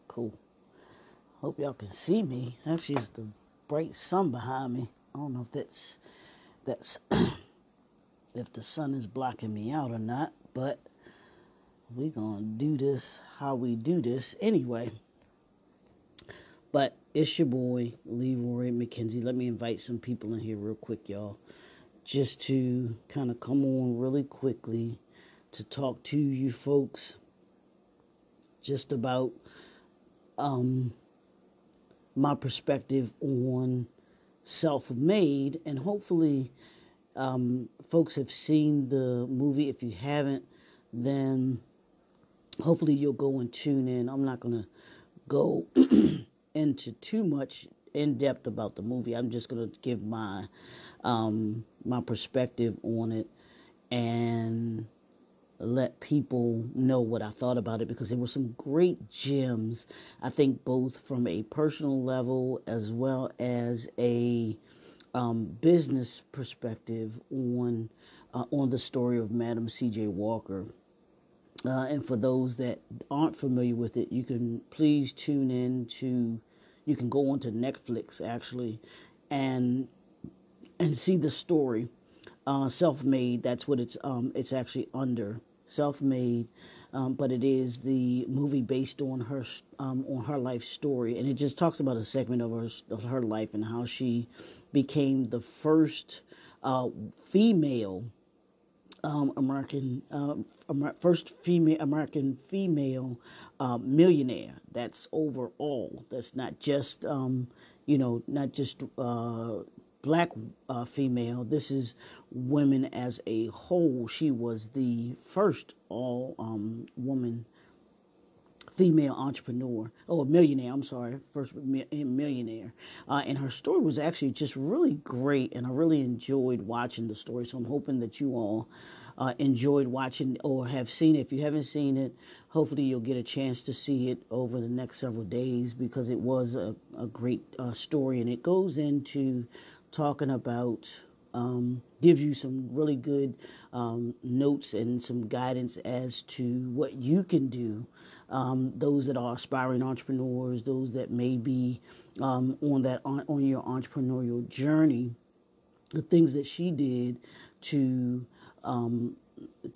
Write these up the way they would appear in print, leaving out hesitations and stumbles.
Cool. Hope y'all can see me. Actually, it's the bright sun behind me. I don't know if that's if the sun is blocking me out or not, but we're gonna do this how we do this anyway. But it's your boy Leroy McKenzie. Let me invite some people in here real quick, y'all, just to kind of come on really quickly to talk to you folks just about my perspective on self-made, and hopefully folks have seen the movie. If you haven't, then hopefully you'll go and tune in. I'm not going to go into too much in depth about the movie. I'm just going to give my perspective on it and let people know what I thought about it, because there were some great gems, I think, both from a personal level as well as a business perspective on the story of Madam C.J. Walker. And for those that aren't familiar with it, you can please tune in to. You can go onto Netflix actually, and see the story. Self-made. That's what it's actually under. Self-made, but it is the movie based on her life story, and it just talks about a segment of her life and how she became the first female American first female American female millionaire. That's overall. That's not just not just black female. This is women as a whole. She was the first all woman female entrepreneur, millionaire, I'm sorry, first millionaire. And her story was actually just really great, and I really enjoyed watching the story. So I'm hoping that you all enjoyed watching or have seen it. If you haven't seen it, hopefully you'll get a chance to see it over the next several days, because it was a great story, and it goes into talking about, gives you some really good notes and some guidance as to what you can do. Those that are aspiring entrepreneurs, those that may be on your entrepreneurial journey, the things that she did to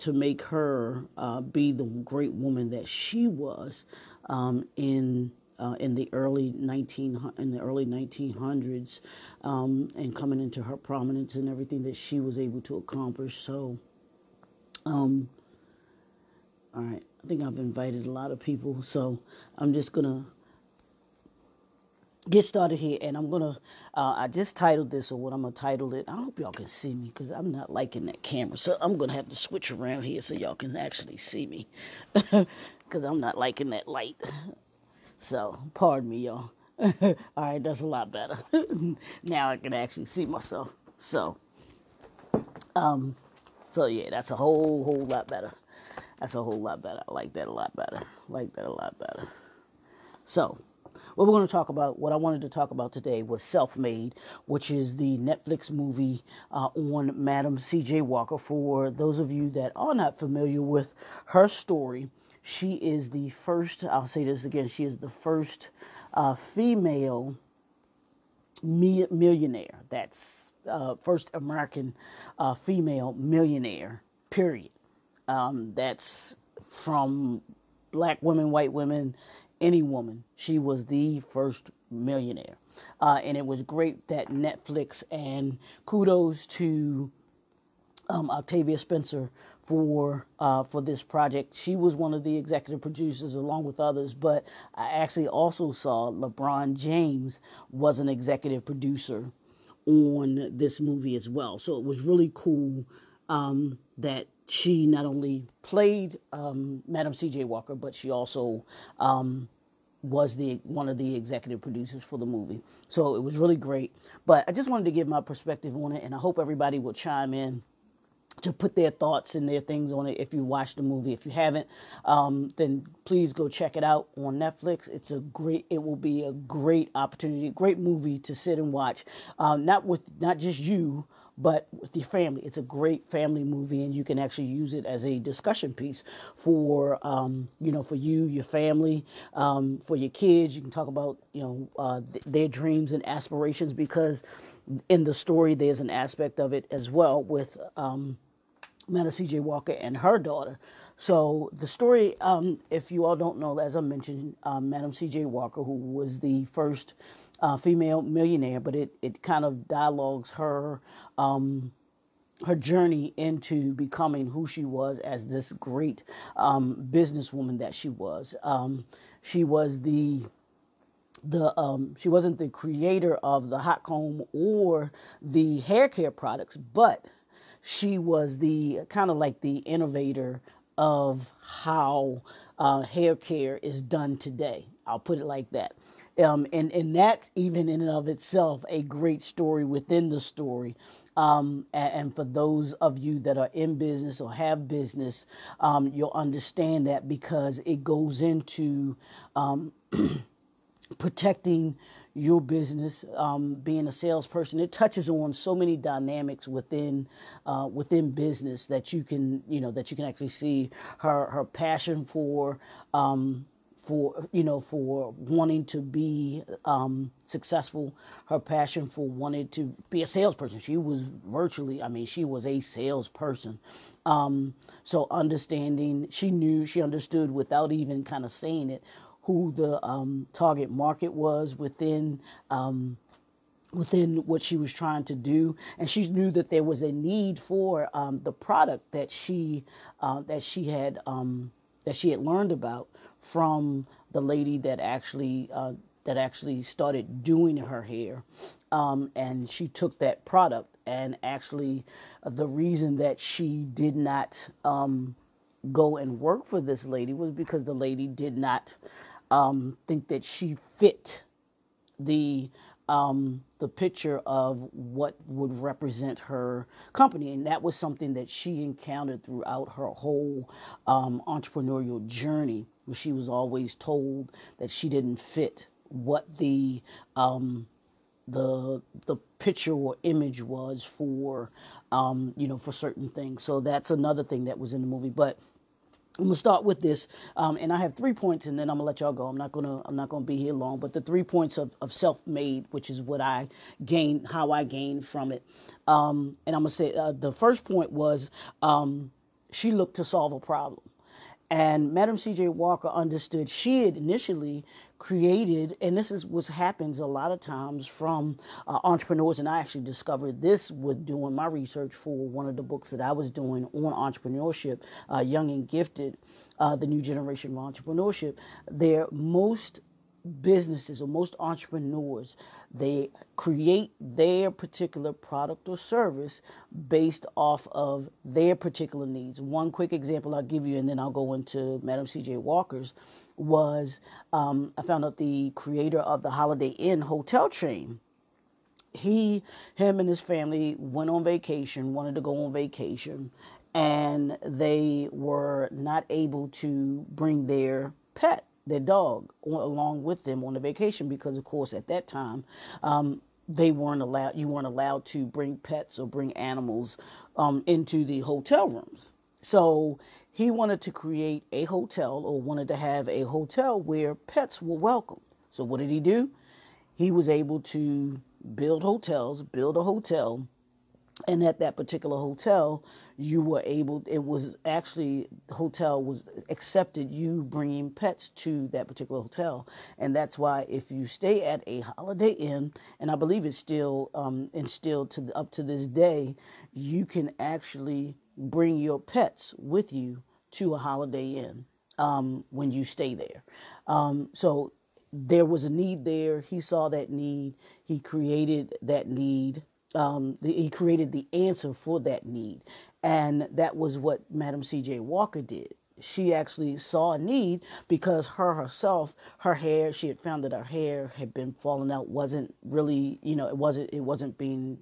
make her be the great woman that she was in the early 1900s, and coming into her prominence and everything that she was able to accomplish. So, all right, I think I've invited a lot of people, so I'm just gonna get started here, and I'm gonna I just titled this, or what I'm gonna title it. I hope y'all can see me, because I'm not liking that camera, so I'm gonna have to switch around here so y'all can actually see me, because I'm not liking that light. So pardon me, y'all. All right, that's a lot better. Now I can actually see myself. So yeah, that's a whole lot better. That's a whole lot better. I like that a lot better. So, what I wanted to talk about today was Self-Made, which is the Netflix movie on Madam C.J. Walker. For those of you that are not familiar with her story, she is the first, I'll say this again, she is the first female millionaire. That's first American female millionaire, period. That's from black women, white women, any woman. She was the first millionaire. And it was great that Netflix, and kudos to Octavia Spencer for this project. She was one of the executive producers along with others, but I actually also saw LeBron James was an executive producer on this movie as well. So it was really cool that she not only played Madam C.J. Walker, but she also was one of the executive producers for the movie. So it was really great. But I just wanted to give my perspective on it, and I hope everybody will chime in to put their thoughts and their things on it if you watch the movie. If you haven't, then please go check it out on Netflix. It will be a great opportunity, great movie to sit and watch. Not just you, but with your family. It's a great family movie, and you can actually use it as a discussion piece for, for you, your family, for your kids. You can talk about, their dreams and aspirations, because in the story there's an aspect of it as well with Madam C.J. Walker and her daughter. So the story, if you all don't know, as I mentioned, Madam C.J. Walker, who was the first female millionaire, but it kind of dialogues her journey into becoming who she was as this great businesswoman that she was. She was she wasn't the creator of the hot comb or the hair care products, but she was the kind of like the innovator of how hair care is done today. I'll put it like that. And that's even in and of itself a great story within the story. And for those of you that are in business or have business, you'll understand that, because it goes into protecting your business, being a salesperson. It touches on so many dynamics within business that you can actually see her passion for wanting to be successful, her passion for wanting to be a salesperson. She was she was a salesperson. So understanding, she understood without even kind of saying it, who the target market was within what she was trying to do, and she knew that there was a need for the product that she had learned about from the lady that actually started doing her hair, and she took that product, and actually the reason that she did not go and work for this lady was because the lady did not think that she fit the picture of what would represent her company. And that was something that she encountered throughout her whole entrepreneurial journey, where she was always told that she didn't fit what the picture or image was for for certain things. So that's another thing that was in the movie. But I'm gonna start with this, and I have 3 points, and then I'm gonna let y'all go. I'm not gonna be here long. But the 3 points of self-made, which is what I gained, how I gained from it, and I'm gonna say the first point was she looked to solve a problem. And Madam C.J. Walker understood she had initially created, and this is what happens a lot of times from entrepreneurs, and I actually discovered this with doing my research for one of the books that I was doing on entrepreneurship, Young and Gifted, the New Generation of Entrepreneurship. Most businesses or most entrepreneurs, they create their particular product or service based off of their particular needs. One quick example I'll give you, and then I'll go into Madam C.J. Walker's, was I found out the creator of the Holiday Inn hotel chain. Him and his family went on vacation, wanted to go on vacation, and they were not able to bring their pet, their dog, along with them on the vacation, because of course at that time you weren't allowed to bring pets or bring animals into the hotel rooms. So he wanted to create a hotel, or wanted to have a hotel where pets were welcome. So what did he do? He was able to build a hotel, and at that particular hotel, it was actually, the hotel was accepted you bringing pets to that particular hotel. And that's why if you stay at a Holiday Inn, and I believe it's still instilled up to this day, you can actually bring your pets with you to a Holiday Inn when you stay there. So there was a need there. He saw that need. He created that need. He created the answer for that need. And that was what Madam C.J. Walker did. She actually saw a need because her hair, she had found that her hair had been falling out, wasn't really, it wasn't being,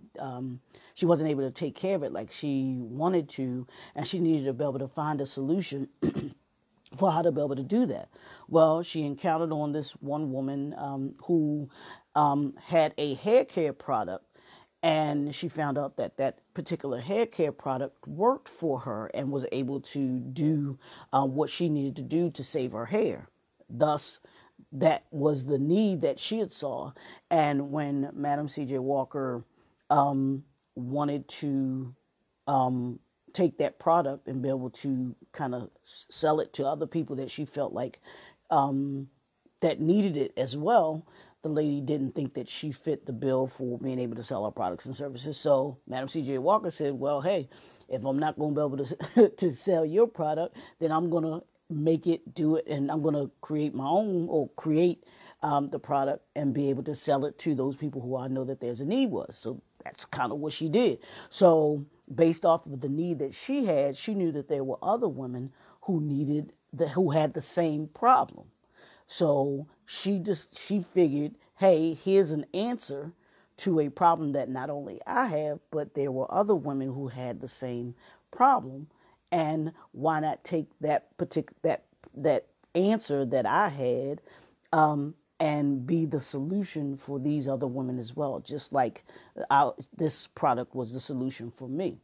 she wasn't able to take care of it like she wanted to, and she needed to be able to find a solution for how to be able to do that. Well, she encountered on this one woman who had a hair care product, and she found out that particular hair care product worked for her and was able to do what she needed to do to save her hair. Thus, that was the need that she had saw. And when Madam C.J. Walker wanted to take that product and be able to kind of sell it to other people that she felt like that needed it as well, the lady didn't think that she fit the bill for being able to sell our products and services. So Madam C.J. Walker said, well, hey, if I'm not going to be able to, to sell your product, then I'm going to make it, do it, and I'm going to create my own, or create the product and be able to sell it to those people who I know that there's a need was. So that's kind of what she did. So based off of the need that she had, she knew that there were other women who who had the same problem. So she figured, hey, here's an answer to a problem that not only I have, but there were other women who had the same problem. And why not take that answer that I had and be the solution for these other women as well, just like this product was the solution for me,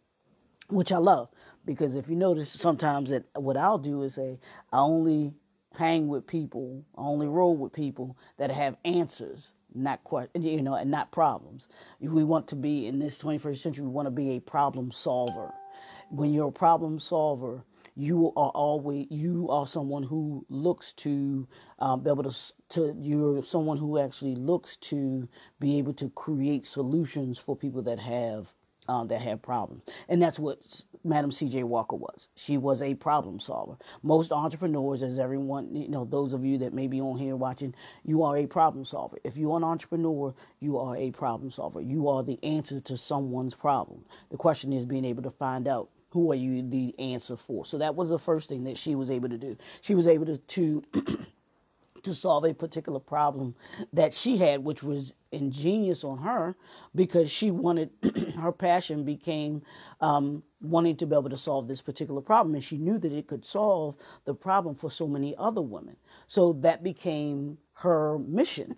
which I love. Because if you notice, sometimes that what I'll do is say, I only hang with people, I only roll with people that have answers, not and not problems. We want to be, in this 21st century, we want to be a problem solver. When you're a problem solver, you are someone who looks to be able you're someone who actually looks to be able to create solutions for people that have problems. And that's what Madam C.J. Walker was. She was a problem solver. Most entrepreneurs, as everyone, those of you that may be on here watching, you are a problem solver. If you're an entrepreneur, you are a problem solver. You are the answer to someone's problem. The question is being able to find out who are you the answer for. So that was the first thing that she was able to do. She was able to to solve a particular problem that she had, which was ingenious on her, because she wanted, her passion became wanting to be able to solve this particular problem. And she knew that it could solve the problem for so many other women. So that became her mission,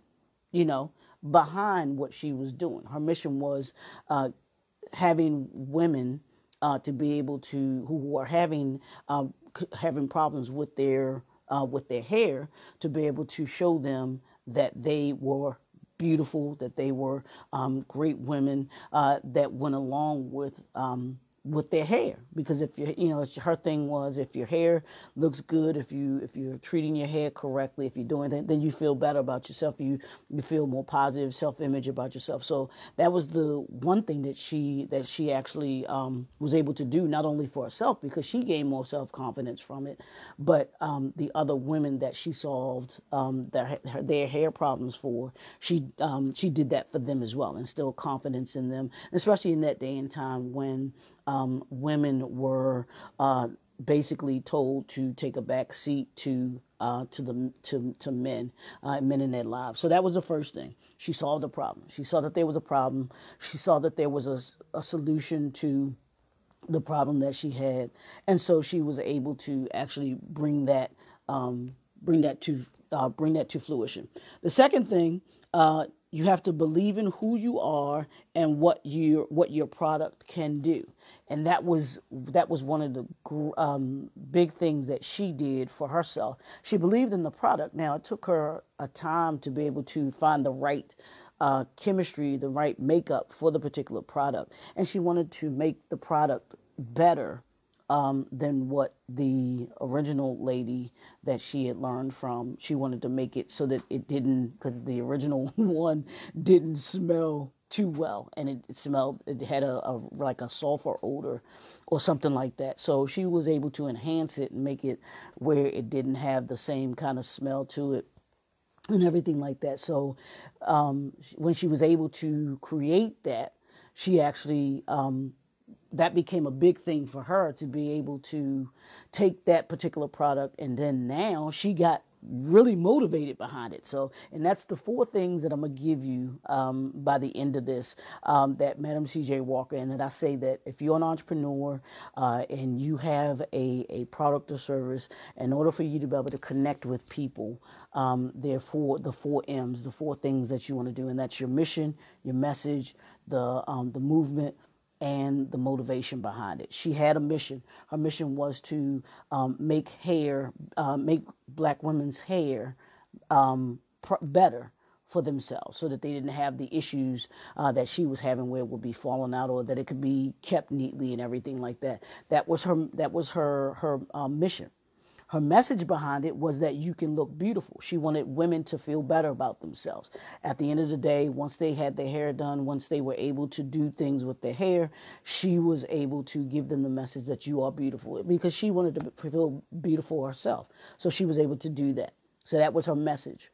behind what she was doing. Her mission was having women to be able to, who are having problems with their hair, to be able to show them that they were beautiful, that they were great women that went along with their hair. Because if her thing was, if your hair looks good, if you're treating your hair correctly, if you're doing that, then you feel better about yourself. You feel more positive self-image about yourself. So that was the one thing that she actually was able to do, not only for herself, because she gained more self-confidence from it, but the other women that she solved their hair problems for, she did that for them as well, instilled confidence in them, especially in that day and time when women were basically told to take a back seat to men in their lives. So that was the first thing. She solved a problem. She saw that there was a problem. She saw that there was a solution to the problem that she had, and so she was able to actually bring that to fruition. The second thing, you have to believe in who you are and what your product can do, and that was one of the big things that she did for herself. She believed in the product. Now, it took her a time to be able to find the right chemistry, the right makeup for the particular product, and she wanted to make the product better than what the original lady that she had learned from. She wanted to make it so that it didn't, because the original one didn't smell too well, and it had a like a sulfur odor or something like that. So she was able to enhance it and make it where it didn't have the same kind of smell to it and everything like that. So when she was able to create that, she actually that became a big thing for her, to be able to take that particular product, and then now she got really motivated behind it. So, and that's the 4 things that I'm going to give you by the end of this, that Madam C.J. Walker, and that I say that if you're an entrepreneur and you have a product or service, in order for you to be able to connect with people, therefore the 4 M's, the 4 things that you want to do, and that's your mission, your message, the movement, and the motivation behind it. She had a mission. Her mission was to make black women's hair better for themselves, so that they didn't have the issues that she was having, where it would be falling out, or that it could be kept neatly and everything like that. That was her mission. Her message behind it was that you can look beautiful. She wanted women to feel better about themselves. At the end of the day, once they had their hair done, once they were able to do things with their hair, she was able to give them the message that you are beautiful, because she wanted to feel beautiful herself. So she was able to do that. So that was her message.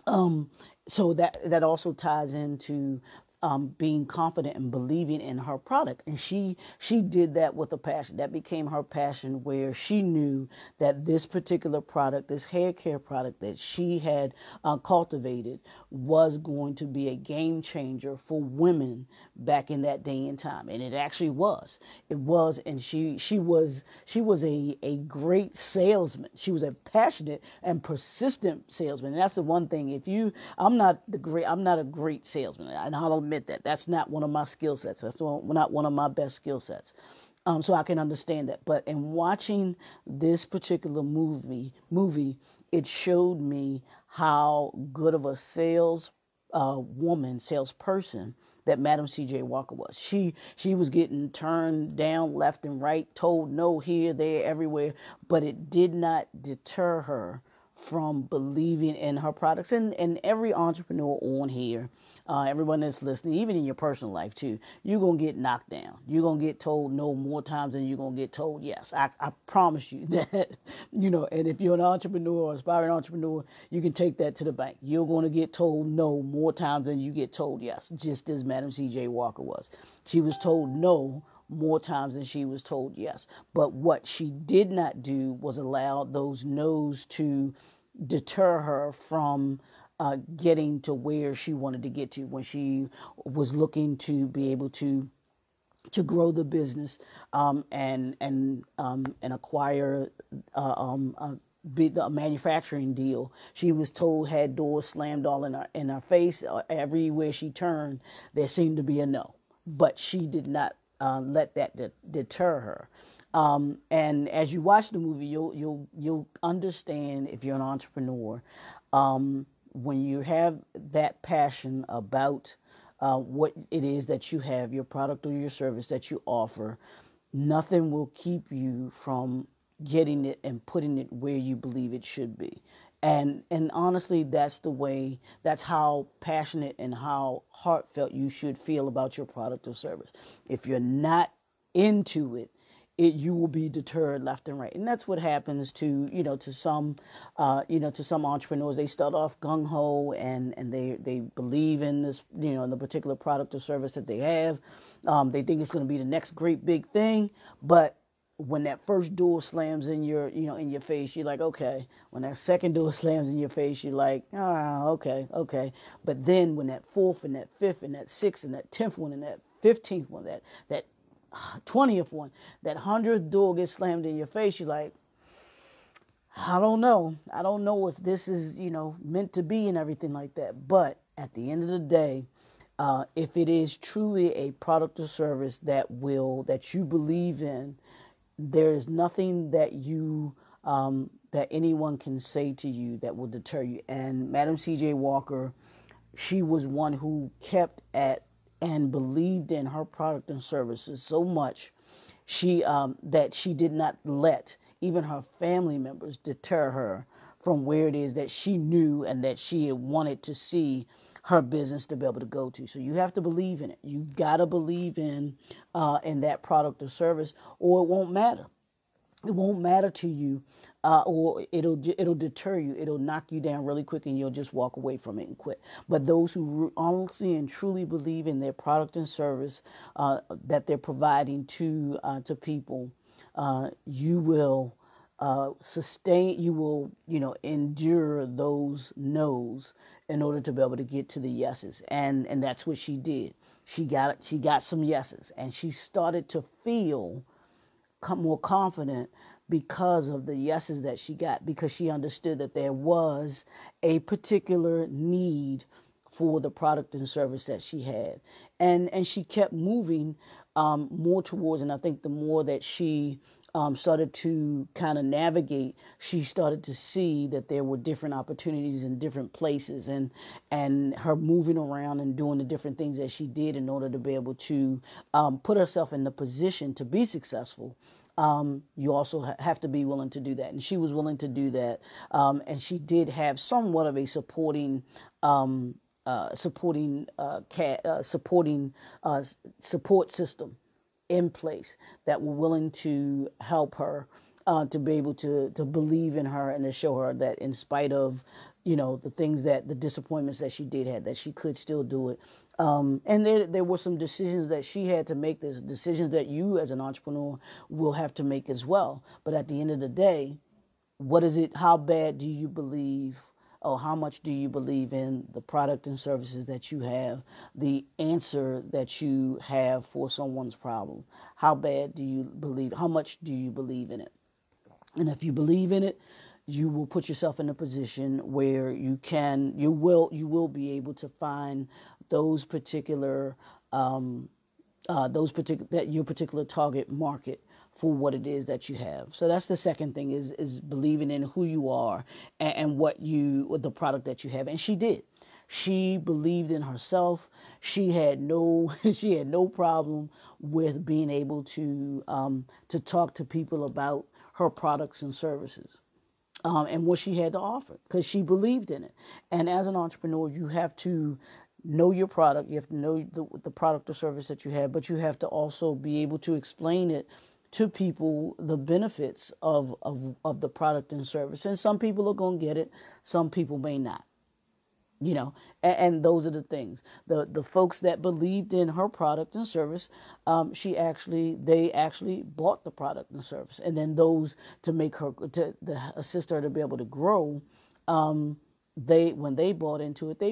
So that also ties into being confident and believing in her product, and she did that with a passion. That became her passion, where she knew that this particular product, this hair care product that she had cultivated, was going to be a game changer for women back in that day and time. And it actually was. It was, and she was a great salesman. She was a passionate and persistent salesman. And that's the one thing. I'm not a great salesman, and I'll admit that. That's not one of my skill sets. That's not one of my best skill sets. So I can understand that. But in watching this particular movie, it showed me how good of a salesperson that Madam C.J. Walker was. She was getting turned down left and right, told no here, there, everywhere, but it did not deter her from believing in her products. And every entrepreneur on here, everyone that's listening, even in your personal life too, you're going to get knocked down. You're going to get told no more times than you're going to get told yes. I promise you that, and if you're an entrepreneur or aspiring entrepreneur, you can take that to the bank. You're going to get told no more times than you get told yes, just as Madam C.J. Walker was. She was told no more times than she was told yes. But what she did not do was allow those no's to deter her from getting to where she wanted to get to, when she was looking to be able to grow the business and acquire a manufacturing deal. She was told, had doors slammed all in her face. Everywhere she turned, there seemed to be a no. But she did not let that deter her. And as you watch the movie, you'll understand, if you're an entrepreneur, when you have that passion about what it is that you have, your product or your service that you offer, nothing will keep you from getting it and putting it where you believe it should be. And honestly, that's how passionate and how heartfelt you should feel about your product or service. If you're not into it, you will be deterred left and right. And that's what happens to some entrepreneurs. They start off gung ho and they believe in this, in the particular product or service that they have. They think it's going to be the next great big thing, but when that first door slams in your face, you're like, okay. When that second door slams in your face, you're like, okay. But then when that fourth and that fifth and that sixth and that 10th one and that 15th one, that 20th one, that 100th door gets slammed in your face, you're like, I don't know if this is, meant to be and everything like that. But at the end of the day, if it is truly a product or service that you believe in, there is nothing that that anyone can say to you that will deter you. And Madam C.J. Walker, she was one who kept at and believed in her product and services so much that she did not let even her family members deter her from where it is that she knew and that she wanted to see her business to be able to go to. So you have to believe in it. You gotta believe in that product or service, or it won't matter. It won't matter to you, or it'll deter you. It'll knock you down really quick, and you'll just walk away from it and quit. But those who honestly and truly believe in their product and service that they're providing to people, you will sustain. You will endure those no's in order to be able to get to the yeses, and that's what she did. She got some yeses, and she started to feel more confident because of the yeses that she got, because she understood that there was a particular need for the product and service that she had, and she kept moving more towards, and I think the more that she started to kind of navigate, she started to see that there were different opportunities in different places, and her moving around and doing the different things that she did in order to be able to put herself in the position to be successful. You also have to be willing to do that, and she was willing to do that, and she did have somewhat of a supporting support system in place that were willing to help her to be able to believe in her and to show her that in spite of the things, that the disappointments that she did have, that she could still do it. And there were some decisions that she had to make. There's decisions that you as an entrepreneur will have to make as well. But at the end of the day, what is it? How bad do you believe, or how much do you believe in the product and services that you have, the answer that you have for someone's problem? How bad do you believe? How much do you believe in it? And if you believe in it, you will put yourself in a position where you will be able to find those particular that your particular target market for what it is that you have. So that's the second thing, is believing in who you are and what the product that you have. And she did. She believed in herself. She had no problem with being able to talk to people about her products and services. And what she had to offer, because she believed in it. And as an entrepreneur, you have to know your product. You have to know the product or service that you have, but you have to also be able to explain it to people, the benefits of the product and service. And some people are going to get it. Some people may not. And those are the things. The folks that believed in her product and service, they actually bought the product and service, and then those to assist her to be able to grow. When they bought into it,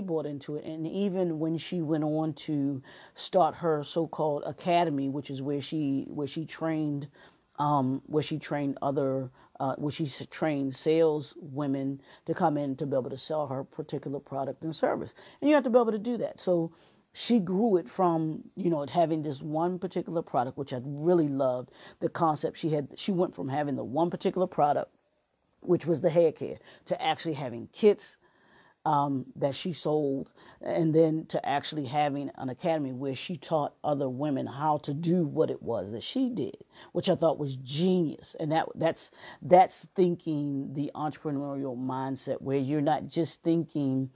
and even when she went on to start her so-called academy, which is where she trained sales women to come in to be able to sell her particular product and service. And you have to be able to do that. So she grew it from, having this one particular product, which I really loved the concept she had. She went from having the one particular product, which was the hair care, to actually having kits that she sold, and then to actually having an academy where she taught other women how to do what it was that she did, which I thought was genius. And that's thinking the entrepreneurial mindset, where you're not just thinking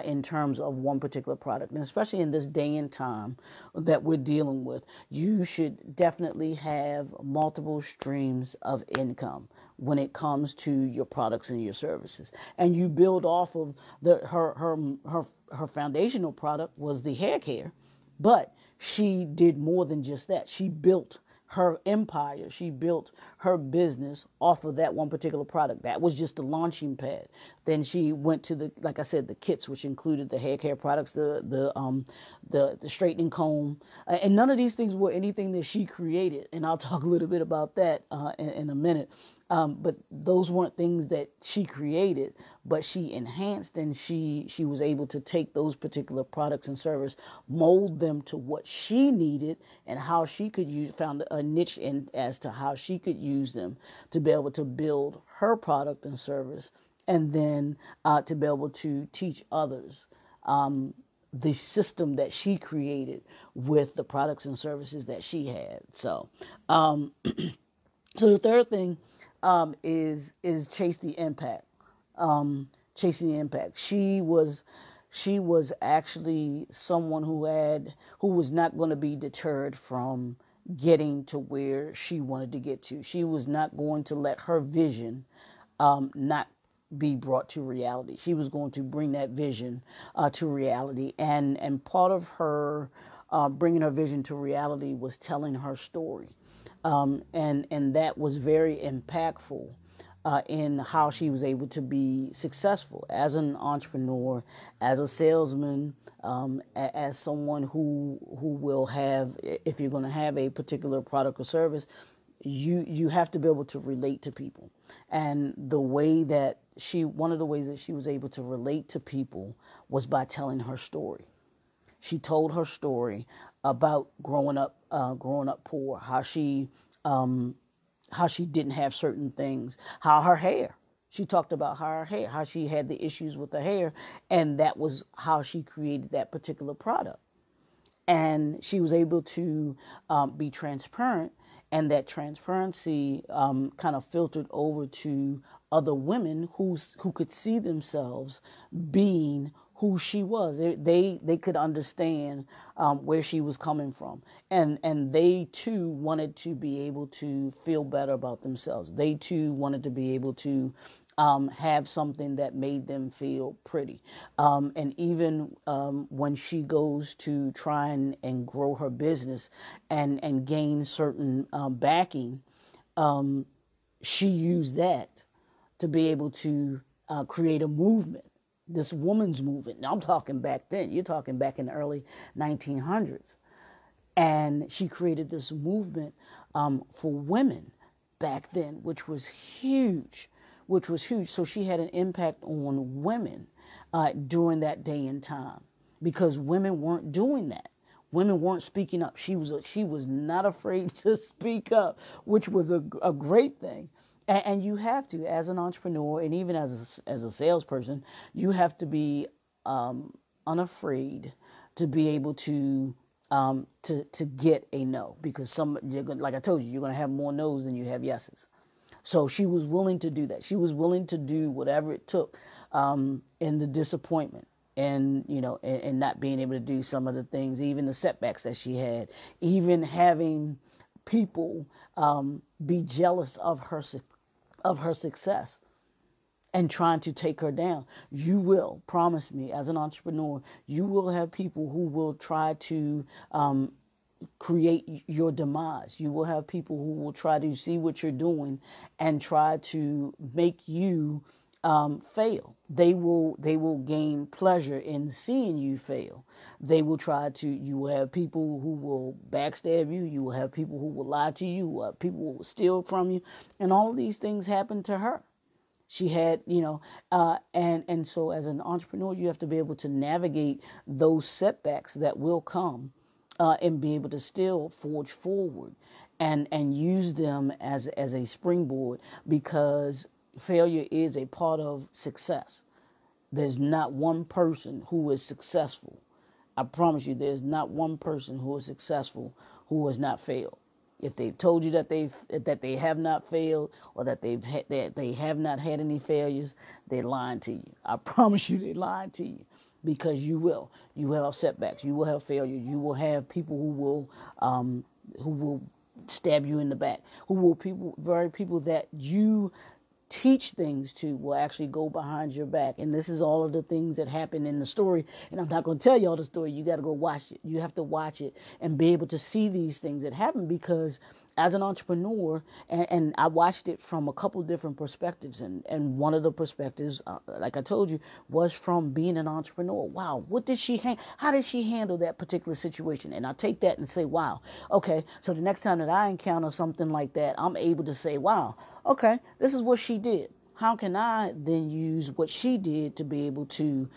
in terms of one particular product. And especially in this day and time that we're dealing with, you should definitely have multiple streams of income when it comes to your products and your services. And you build off of her foundational product was the hair care, but she did more than just that. She built her empire. She built her business off of that one particular product. That was just the launching pad. Then she went to like I said, the kits, which included the hair care products, the straightening comb, and none of these things were anything that she created. And I'll talk a little bit about that in a minute. But those weren't things that she created, but she enhanced, and she was able to take those particular products and service, mold them to what she needed and how she could found a niche in as to how she could use them to be able to build her product and service, and then to be able to teach others the system that she created with the products and services that she had. So, so the third thing is chase the impact. Chasing the impact. She was actually someone who was not going to be deterred from getting to where she wanted to get to. She was not going to let her vision not be brought to reality. She was going to bring that vision to reality, and part of her bringing her vision to reality was telling her story. And that was very impactful in how she was able to be successful as an entrepreneur, as a salesman, as someone who will have, if you're going to have a particular product or service, you have to be able to relate to people. And one of the ways that she was able to relate to people was by telling her story. She told her story about growing up poor, how she didn't have certain things, how her hair. She talked about how she had the issues with her hair, and that was how she created that particular product. And she was able to be transparent, and that transparency kind of filtered over to other women who could see themselves being who she was. They could understand where she was coming from, and they too wanted to be able to feel better about themselves. They too wanted to be able to have something that made them feel pretty. And even when she goes to try and grow her business and gain certain backing, she used that to be able to create a movement, this woman's movement. Now, I'm talking back then. You're talking back in the early 1900s. And she created this movement for women back then, which was huge, So she had an impact on women during that day and time, because women weren't doing that. Women weren't speaking up. She was not afraid to speak up, which was a great thing. And you have to, as an entrepreneur, and even as a salesperson, you have to be unafraid to be able to get a no, because like I told you, you're gonna have more no's than you have yeses. So she was willing to do that. She was willing to do whatever it took in the disappointment, and and not being able to do some of the things, even the setbacks that she had, even having people be jealous of her success and trying to take her down. You will, promise me, as an entrepreneur, you will have people who will try to create your demise. You will have people who will try to see what you're doing and try to make you fail. They will gain pleasure in seeing you fail. They will you will have people who will backstab you. You will have people who will lie to you. You will have people who will steal from you. And all of these things happened to her. She had, and so as an entrepreneur, you have to be able to navigate those setbacks that will come, and be able to still forge forward and use them as a springboard, because failure is a part of success. There's not one person who is successful. I promise you, there's not one person who is successful who has not failed. If they've told you that they have not failed, or that they have not had any failures, they're lying to you. I promise you, they're lying to you, because you will. You will have setbacks. You will have failures. You will have people who will stab you in the back. People that you teach things to will actually go behind your back. And this is all of the things that happen in the story. And I'm not going to tell you all the story. You got to go watch it. You have to watch it and be able to see these things that happen, because as an entrepreneur, and I watched it from a couple different perspectives. And one of the perspectives, like I told you, was from being an entrepreneur. Wow, how did she handle that particular situation? And I take that and say, wow, okay, so the next time that I encounter something like that, I'm able to say, wow, okay, this is what she did. How can I then use what she did to be able to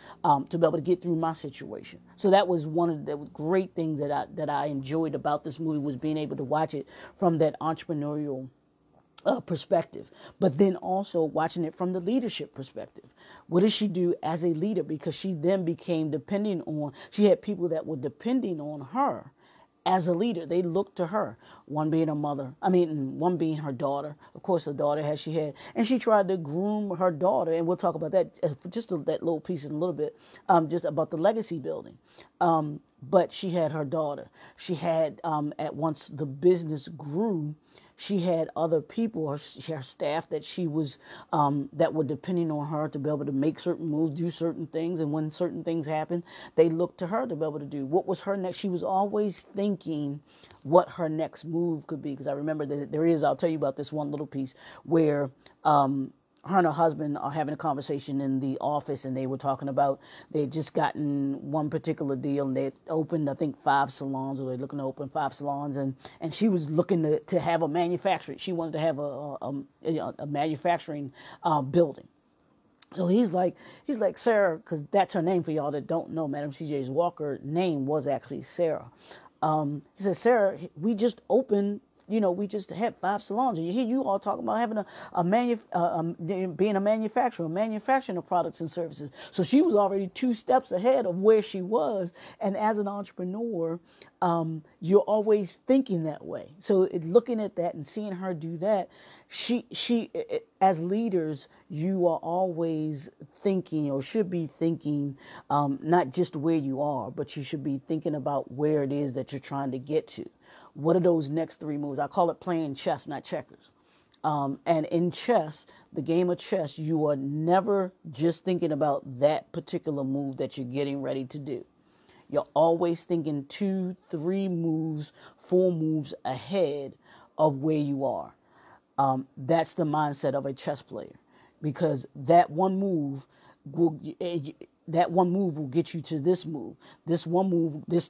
get through my situation? So that was one of the great things that I enjoyed about this movie, was being able to watch it from that entrepreneurial perspective, but then also watching it from the leadership perspective. What did she do as a leader? Because she then became she had people that were depending on her as a leader. They looked to her, one being one being her daughter. Of course, the daughter and she tried to groom her daughter, and we'll talk about that, that little piece in a little bit, just about the legacy building. But she had her daughter. She had, at once the business grew, she had other people, her staff that she was, that were depending on her to be able to make certain moves, do certain things. And when certain things happened, they looked to her to be able to do. What was her next? She was always thinking what her next move could be. Because I remember that I'll tell you about this one little piece where, her and her husband are having a conversation in the office, and they were talking about they had just gotten one particular deal, and they had opened, I think, 5 salons, or they're looking to open 5 salons, and she was looking to have a manufacturing. She wanted to have a manufacturing building. So he's like Sarah, because that's her name for y'all that don't know. Madam C.J.'s Walker name was actually Sarah. He said, Sarah, we just opened, we just had 5 salons. And you hear you all talking about having being a manufacturer, manufacturing of products and services. So she was already 2 steps ahead of where she was. And as an entrepreneur, you're always thinking that way. So looking at that and seeing her do that, as leaders, you are always thinking, or should be thinking, not just where you are, but you should be thinking about where it is that you're trying to get to. What are those next 3 moves? I call it playing chess, not checkers. And in chess, the game of chess, you are never just thinking about that particular move that you're getting ready to do. You're always thinking 2, 3 moves, 4 moves ahead of where you are. That's the mindset of a chess player, because that one move will get you to this move. This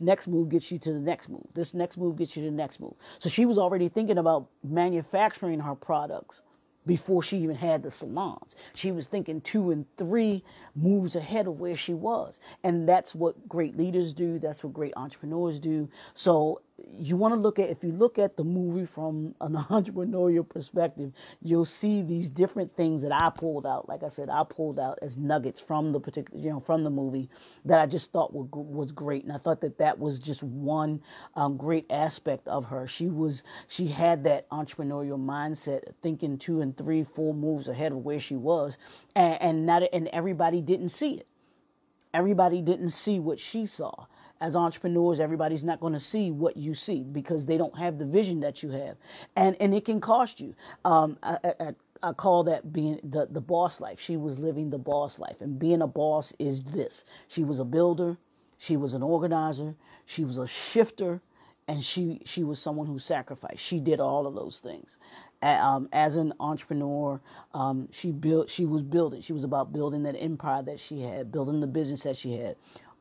next move gets you to the next move. This next move gets you to the next move. So she was already thinking about manufacturing her products before she even had the salons. She was thinking 2 and 3 moves ahead of where she was. And that's what great leaders do. That's what great entrepreneurs do. So you want to if you look at the movie from an entrepreneurial perspective, you'll see these different things that I pulled out. Like I said, I pulled out as nuggets from the particular, from the movie that I just thought was great. And I thought that was just one great aspect of her. She had that entrepreneurial mindset, thinking 2 and 3, 4 moves ahead of where she was, and everybody didn't see it. Everybody didn't see what she saw. As entrepreneurs, everybody's not going to see what you see because they don't have the vision that you have, and it can cost you. I call that being the boss life. She was living the boss life, and being a boss is this. She was a builder, she was an organizer, she was a shifter, and she was someone who sacrificed. She did all of those things. As an entrepreneur, she was building. She was about building that empire that she had, building the business that she had.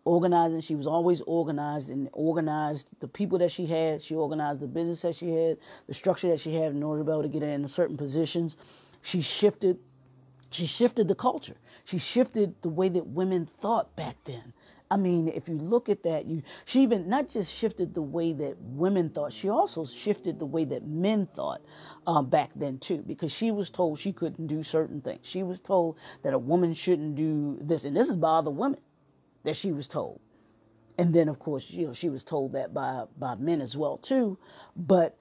Organizing, she was always organized, and organized the people that she had. She organized the business that she had, the structure that she had in order to be able to get in certain positions. She shifted the culture. She shifted the way that women thought back then. I mean, if you look at that, she even not just shifted the way that women thought, she also shifted the way that men thought back then too, because she was told she couldn't do certain things. She was told that a woman shouldn't do this, and this is by other women that she was told. And then, of course, she was told that by men as well too. But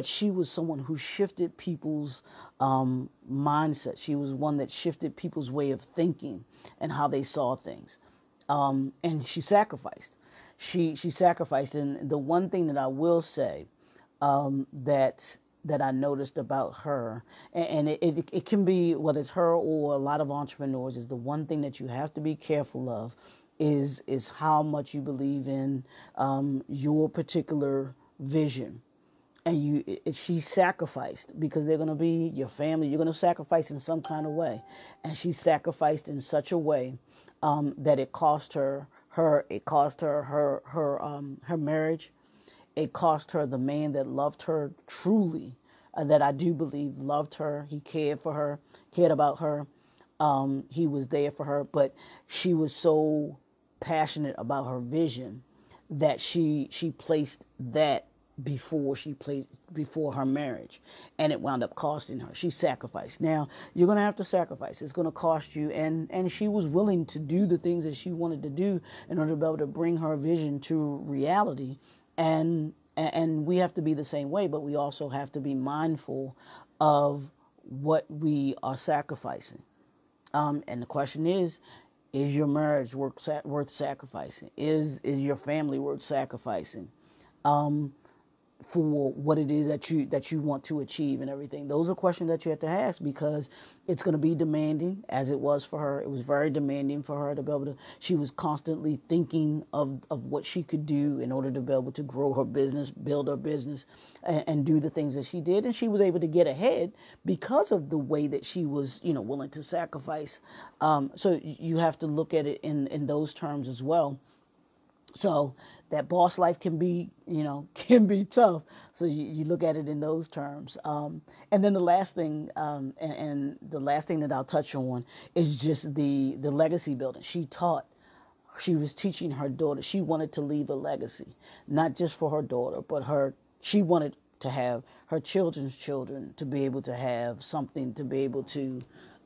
she was someone who shifted people's mindset. She was one that shifted people's way of thinking and how they saw things. And she sacrificed. She sacrificed. And the one thing that I will say that I noticed about her, and it can be, whether it's her or a lot of entrepreneurs, is the one thing that you have to be careful of is how much you believe in your particular vision. And she sacrificed, because they're going to be your family. You're going to sacrifice in some kind of way. And she sacrificed in such a way that it cost her marriage. It cost her the man that loved her truly, that I do believe loved her. He cared for her, cared about her. He was there for her, but she was so passionate about her vision that she placed that before her marriage, and it wound up costing her. She sacrificed. Now, you're going to have to sacrifice. It's going to cost you, and she was willing to do the things that she wanted to do in order to be able to bring her vision to reality. And we have to be the same way, but we also have to be mindful of what we are sacrificing. And the question is your marriage worth sacrificing? Is your family worth sacrificing for what it is that you want to achieve and everything? Those are questions that you have to ask, because it's going to be demanding, as it was for her. It was very demanding for her to be able to. She was constantly thinking of what she could do in order to be able to grow her business, build her business, and do the things that she did. And she was able to get ahead because of the way that she was, willing to sacrifice. So you have to look at it in those terms as well. So that boss life can be, can be tough. So you look at it in those terms. And then the last thing, and the last thing that I'll touch on is just the legacy building. She was teaching her daughter. She wanted to leave a legacy, not just for her daughter, but she wanted to have her children's children to be able to have something to be able to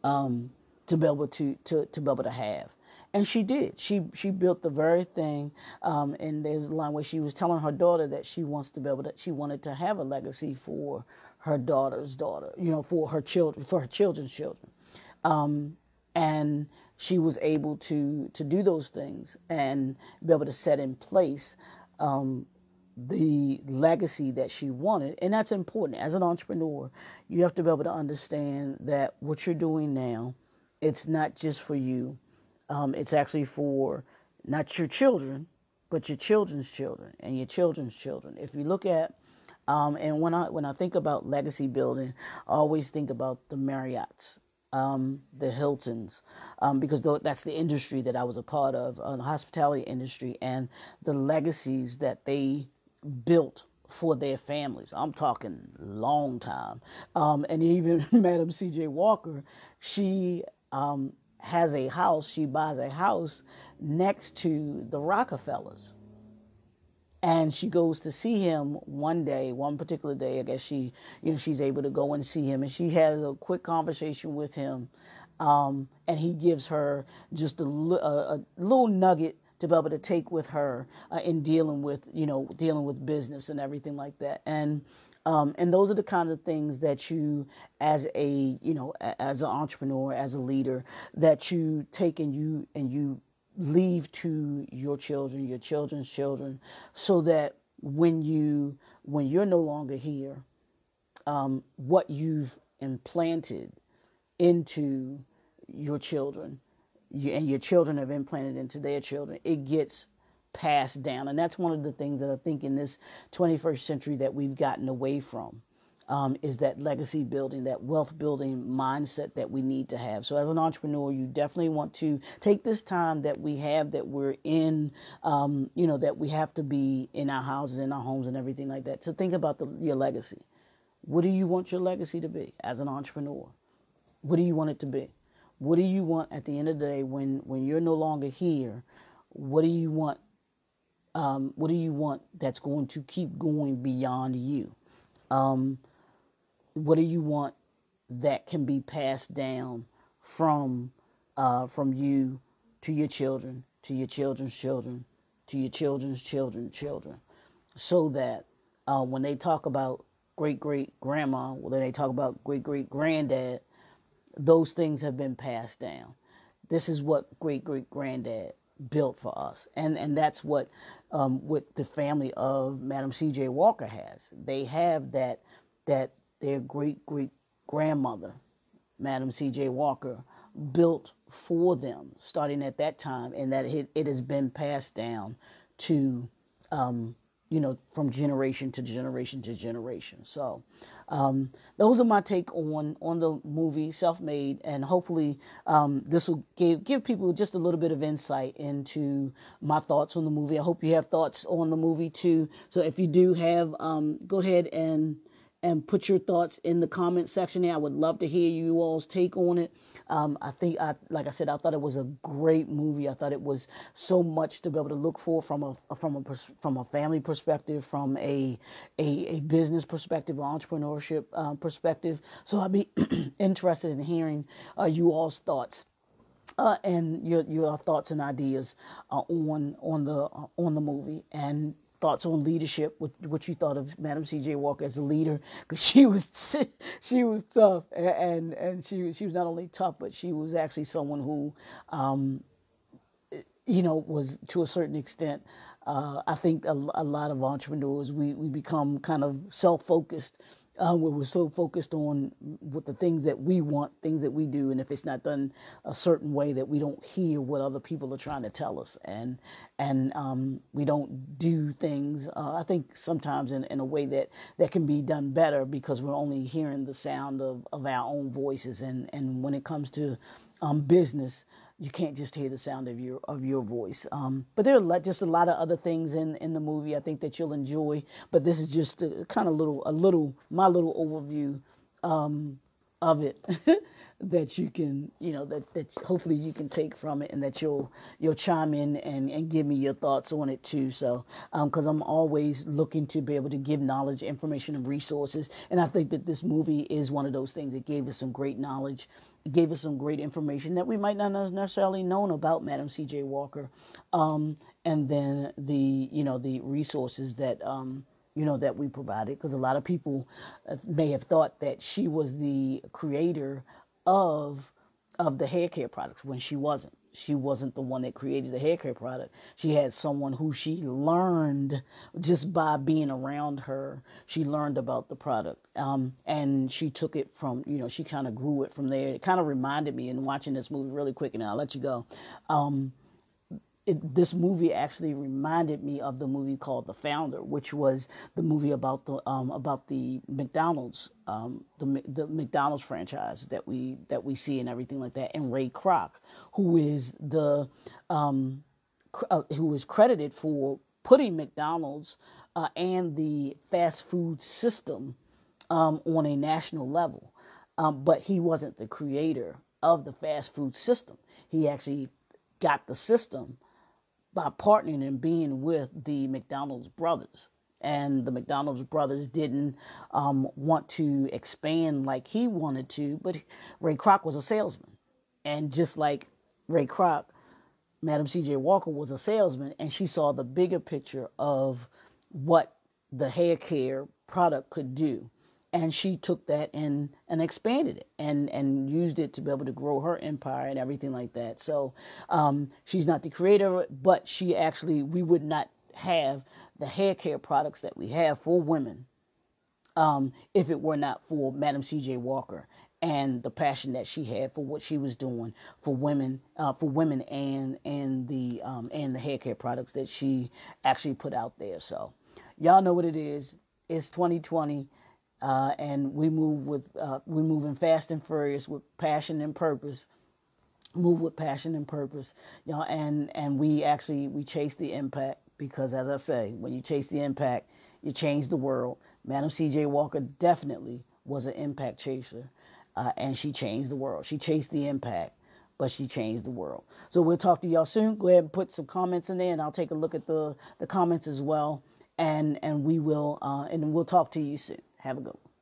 be able to be able to have. And she did. She built the very thing. And there's a line where she was telling her daughter that she wanted to have a legacy for her daughter's daughter, for her children, for her children's children. And she was able to do those things and be able to set in place the legacy that she wanted. And that's important. As an entrepreneur, you have to be able to understand that what you're doing now, it's not just for you. It's actually for not your children, but your children's children and your children's children. If you look at, and when I think about legacy building, I always think about the Marriotts, the Hiltons, because that's the industry that I was a part of, the hospitality industry, and the legacies that they built for their families. I'm talking long time. And even Madam C.J. Walker, she has a house, she buys a house next to the Rockefellers. And she goes to see him one particular day. I guess she's able to go and see him, and she has a quick conversation with him, and he gives her just a little nugget to be able to take with her in dealing with business and everything like that. And those are the kinds of things that you, as as an entrepreneur, as a leader, that you take and you leave to your children, your children's children, so that when you're no longer here, what you've implanted into your children, and your children have implanted into their children, it gets passed down. And that's one of the things that I think in this 21st century that we've gotten away from, is that legacy building, that wealth building mindset that we need to have. So as an entrepreneur, you definitely want to take this time that we have, that we're in, that we have to be in our houses, in our homes and everything like that, to think about your legacy. What do you want your legacy to be as an entrepreneur? What do you want it to be? What do you want at the end of the day when you're no longer here? What do you want? What do you want that's going to keep going beyond you? What do you want that can be passed down from you to your children, to your children's children, to your children's children, so that when they talk about great great grandma, when they talk about great great granddad, those things have been passed down. This is what great great granddad built for us, and that's what the family of Madam C.J. Walker has. They have that their great great grandmother, Madam C.J. Walker, built for them, starting at that time, and that it has been passed down to from generation to generation to generation. So those are my take on the movie Self-Made, and hopefully this will give people just a little bit of insight into my thoughts on the movie. I hope you have thoughts on the movie too. So if you do have, go ahead and put your thoughts in the comment section there. I would love to hear you all's take on it. Like I said, I thought it was a great movie. I thought it was so much to be able to look for from a family perspective, from a business perspective, entrepreneurship perspective. So I'd be interested in hearing you all's thoughts. And your thoughts and ideas on the movie, and thoughts on leadership. What you thought of Madam C.J. Walker as a leader, because she was tough, and she was not only tough, but she was actually someone who was, to a certain extent, I think a lot of entrepreneurs, we become kind of self-focused, where we're so focused on what the things that we want, things that we do, and if it's not done a certain way, that we don't hear what other people are trying to tell us, and we don't do things, I think sometimes in a way that can be done better, because we're only hearing the sound of our own voices. And when it comes to business, you can't just hear the sound of your voice. But there are just a lot of other things in the movie I think that you'll enjoy. But this is just a kind of my little overview of it that you can, that hopefully you can take from it, and that you'll chime in and give me your thoughts on it too. So, because I'm always looking to be able to give knowledge, information, and resources, and I think that this movie is one of those things that gave us some great knowledge, gave us some great information that we might not have necessarily known about Madam C.J. Walker, and then the resources that that we provided, because a lot of people may have thought that she was the creator of the hair care products when she wasn't. She wasn't the one that created the hair care product. She had someone who she learned just by being around her. She learned about the product, and she took it from, she kind of grew it from there. It kind of reminded me in watching this movie really quick, and I'll let you go. This movie actually reminded me of the movie called The Founder, which was the movie about the McDonald's, the McDonald's franchise that we see and everything like that, and Ray Kroc, who is who is credited for putting McDonald's and the fast food system on a national level, but he wasn't the creator of the fast food system. He actually got the system by partnering and being with the McDonald's brothers. And the McDonald's brothers didn't want to expand like he wanted to, but Ray Kroc was a salesman. And just like Ray Kroc, Madam C.J. Walker was a salesman, and she saw the bigger picture of what the hair care product could do. And she took that and expanded it and used it to be able to grow her empire and everything like that. So she's not the creator, but we would not have the hair care products that we have for women if it were not for Madam C.J. Walker and the passion that she had for what she was doing for women and the hair care products that she actually put out there. So y'all know what it is. It's 2020. And we move in fast and furious with passion and purpose. Move with passion and purpose, and we chase the impact, because, as I say, when you chase the impact, you change the world. Madam C.J. Walker definitely was an impact chaser, and she changed the world. She chased the impact, but she changed the world. So we'll talk to y'all soon. Go ahead and put some comments in there, and I'll take a look at the comments as well, and we'll talk to you soon. Have a good one.